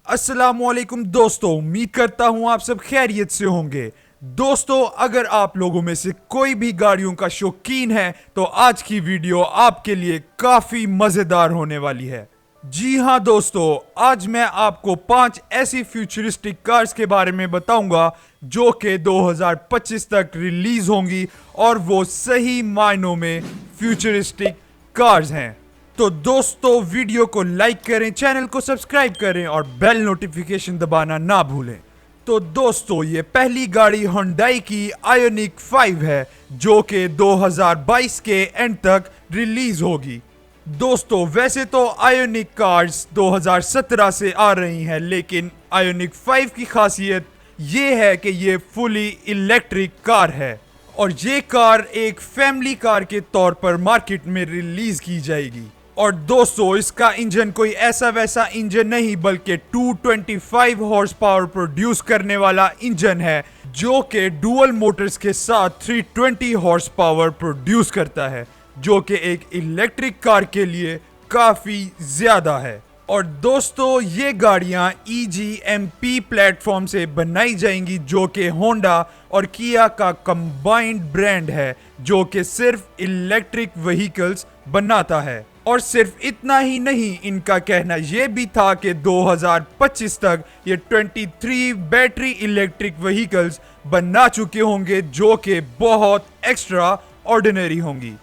अस्सलामुअलैकुम दोस्तों, उम्मीद करता हूं आप सब खैरियत से होंगे। दोस्तों, अगर आप लोगों में से कोई भी गाड़ियों का शौकीन है तो आज की वीडियो आपके लिए काफी मजेदार होने वाली है। जी हां दोस्तों, आज मैं आपको 5 ऐसी फ्यूचरिस्टिक कार्स के बारे में बताऊंगा जो कि 2025 तक रिलीज होंगी और वो सही मायनों में फ्यूचरिस्टिक कार्स हैं। तो दोस्तों, वीडियो को लाइक करें, चैनल को सब्सक्राइब करें और बेल नोटिफिकेशन दबाना ना भूलें। तो दोस्तों, ये पहली गाड़ी Hyundai की आयोनिक 5 है जो कि 2022 के एंड तक रिलीज होगी। दोस्तों, वैसे तो आयोनिक कार्स 2017 से आ रही हैं, लेकिन आयोनिक 5 की खासियत ये है कि ये फुली इलेक्ट्रिक कार है और ये कार एक फैमिली कार के तौर पर मार्केट में रिलीज की जाएगी। और दोस्तों, इसका इंजन कोई ऐसा वैसा इंजन नहीं बल्कि 225 हॉर्स पावर प्रोड्यूस करने वाला इंजन है जो कि डुअल मोटर्स के साथ 320 हॉर्स पावर प्रोड्यूस करता है, जो कि एक इलेक्ट्रिक कार के लिए काफी ज्यादा है। और दोस्तों, ये गाड़ियां EGMP प्लेटफॉर्म से बनाई जाएंगी जो कि होंडा और किया का कंबाइंड ब्रांड है जो कि सिर्फ इलेक्ट्रिक व्हीकल्स बनाता है। और सिर्फ इतना ही नहीं, इनका कहना यह भी था कि 2025 तक ये 23 बैटरी इलेक्ट्रिक व्हीकल्स बना चुके होंगे जो कि बहुत एक्स्ट्रा ऑर्डिनरी होंगी।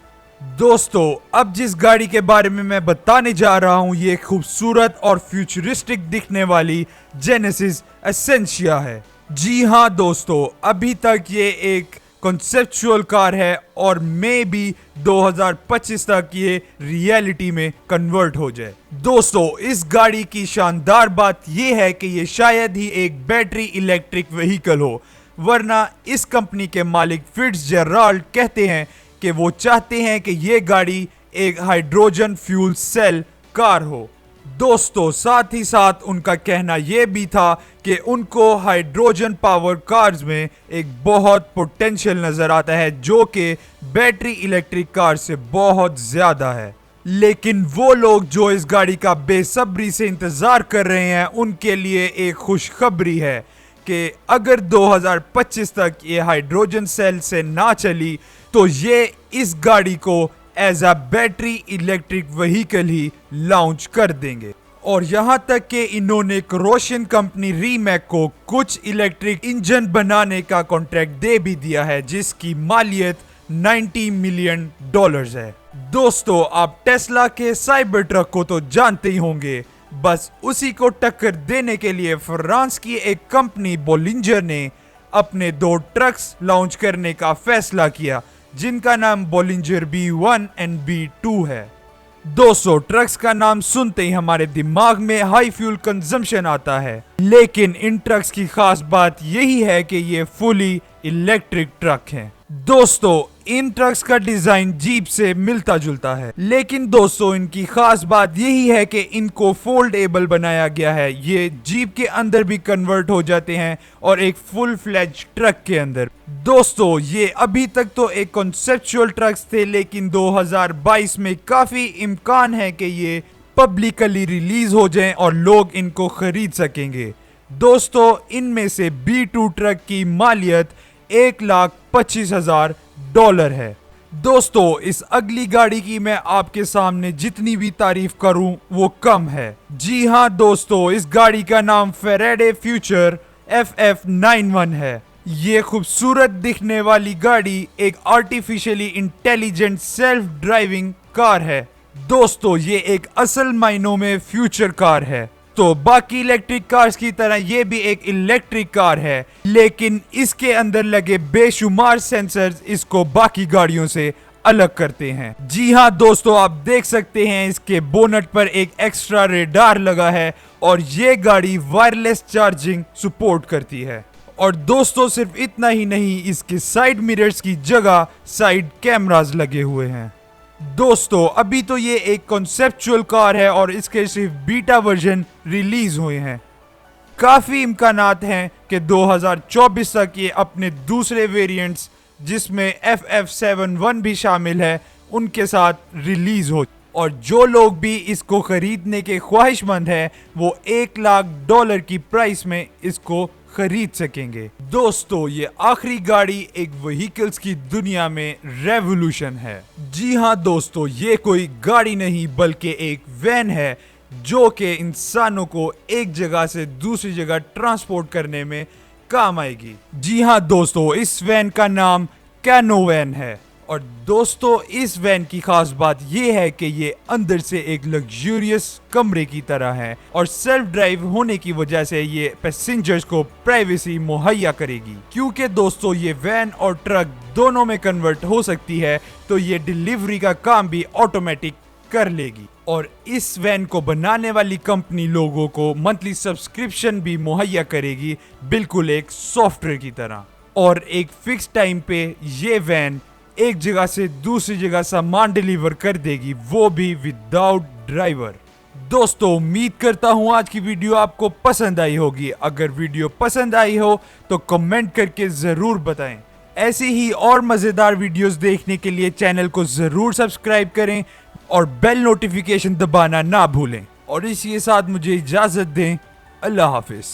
दोस्तों, अब जिस गाड़ी के बारे में मैं बताने जा रहा हूं ये खूबसूरत और फ्यूचरिस्टिक दिखने वाली जेनेसिस एसेंशिया है। जी हां दोस्तों, अभी तक ये एक कॉन्सेप्चुअल कार है और मे बी 2025 तक ये रियलिटी में कन्वर्ट हो जाए। दोस्तों, इस गाड़ी की शानदार बात यह है कि ये शायद ही एक बैटरी इलेक्ट्रिक व्हीकल हो, वरना इस कंपनी के मालिक फिट्जजेराल्ड कहते हैं कि वो चाहते हैं कि ये गाड़ी एक हाइड्रोजन फ्यूल सेल कार हो। दोस्तों, साथ ही साथ उनका कहना यह भी था कि उनको हाइड्रोजन पावर कार्स में एक बहुत पोटेंशियल नजर आता है जो कि बैटरी इलेक्ट्रिक कार से बहुत ज्यादा है। लेकिन वो लोग जो इस गाड़ी का बेसब्री से इंतजार कर रहे हैं उनके लिए एक खुशखबरी है कि अगर 2025 तक ये हाइड्रोजन सेल से ना चली तो ये इस गाड़ी को as a battery electric vehicle ही लॉन्च कर देंगे। और यहाँ तक कि इन्होंने एक रोशन कंपनी रीमैक को कुछ इलेक्ट्रिक इंजन बनाने का कॉन्ट्रैक्ट दे भी दिया है जिसकी मालियत $90 मिलियन है। दोस्तों, आप टेस्ला के साइबर ट्रक को तो जानते ही होंगे, बस उसी को टक्कर देने के लिए फ्रांस की एक कंपनी बोलिंजर ने अपने 2 ट्रक्स लॉन्च करने का फैसला किया जिनका नाम बोलिंजर B1 और B2 है। 200 ट्रक्स का नाम सुनते ही हमारे दिमाग में हाई फ्यूल कंजम्पशन आता है, लेकिन इन ट्रक्स की खास बात यही है कि ये फुली इलेक्ट्रिक ट्रक हैं। दोस्तों, इन ट्रक्स का डिजाइन जीप से मिलता जुलता है, लेकिन दोस्तों इनकी खास बात यही है कि इनको फोल्डेबल बनाया गया है। ये जीप के अंदर भी कन्वर्ट हो जाते हैं और एक फुल फ्लेज ट्रक के अंदर। दोस्तों, ये अभी तक तो एक कॉन्सेप्चुअल ट्रक्स थे, लेकिन 2022 में काफी इम्कान है कि ये पब्लिकली रिलीज हो जाएं और लोग इनको खरीद सकेंगे। दोस्तों, इनमें से B2 ट्रक की मालियत $1,25,000 है। दोस्तों, इस अगली गाड़ी की मैं आपके सामने जितनी भी तारीफ करूं वो कम है। जी हां दोस्तों, इस गाड़ी का नाम फेराडे फ्यूचर FF91 है। ये खूबसूरत दिखने वाली गाड़ी एक artificially intelligent self driving car है। दोस्तों, ये एक असल मायनों में फ्यूचर कार है। तो बाकी इलेक्ट्रिक कार्स की तरह ये भी एक इलेक्ट्रिक कार है, लेकिन इसके अंदर लगे बेशुमार सेंसर्स इसको बाकी गाड़ियों से अलग करते हैं। जी हां दोस्तों, आप देख सकते हैं इसके बोनट पर एक एक्स्ट्रा रेडार लगा है और ये गाड़ी वायरलेस चार्जिंग सपोर्ट करती है। और दोस्तों, सिर्फ इतना ही नहीं, इसके साइड मिरर्स की जगह साइड कैमरास लगे हुए हैं। दोस्तों, अभी तो ये एक कॉन्सेप्चुअल कार है और इसके सिर्फ बीटा वर्जन रिलीज हुए हैं। काफी इम्कानात हैं कि 2024 तक ये अपने दूसरे वेरिएंट्स जिसमें FF71 भी शामिल है उनके साथ रिलीज हो। और जो लोग भी इसको खरीदने के ख्वाहिशमंद हैं वो $1 लाख की प्राइस में इसको खरीद सकेंगे। दोस्तों ये आखिरी गाड़ी एक व्हीकल्स की दुनिया में रेवोल्यूशन है। जी हाँ दोस्तों, ये कोई गाड़ी नहीं बल्कि एक वैन है जो कि इंसानों को एक जगह से दूसरी जगह ट्रांसपोर्ट करने में काम आएगी। जी हाँ दोस्तों, इस वैन का नाम कैनो वैन है। और दोस्तों इस वैन की खास बात यह है कि ये अंदर से एक लग्जूरियस कमरे की तरह है और सेल्फ ड्राइव होने की वजह से ये पैसेंजर्स को प्राइवेसी मुहैया करेगी। क्योंकि दोस्तों ये वैन और ट्रक दोनों में कन्वर्ट हो सकती है, तो ये डिलीवरी का काम भी ऑटोमेटिक कर लेगी। और इस वैन को बनाने वाली कंपनी लोगों को मंथली सब्सक्रिप्शन भी मुहैया करेगी, बिल्कुल एक सॉफ्टवेयर की तरह। और एक फिक्स टाइम पे ये वैन एक जगह से दूसरी जगह सामान डिलीवर कर देगी, वो भी विदाउट ड्राइवर। दोस्तों उम्मीद करता हूँ आज की वीडियो आपको पसंद आई होगी। अगर वीडियो पसंद आई हो तो कमेंट करके जरूर बताएं। ऐसी ही और मजेदार वीडियोस देखने के लिए चैनल को जरूर सब्सक्राइब करें और बेल नोटिफिकेशन दबाना ना भूलें। और इसी के साथ मुझे इजाजत दें। अल्लाह हाफिज।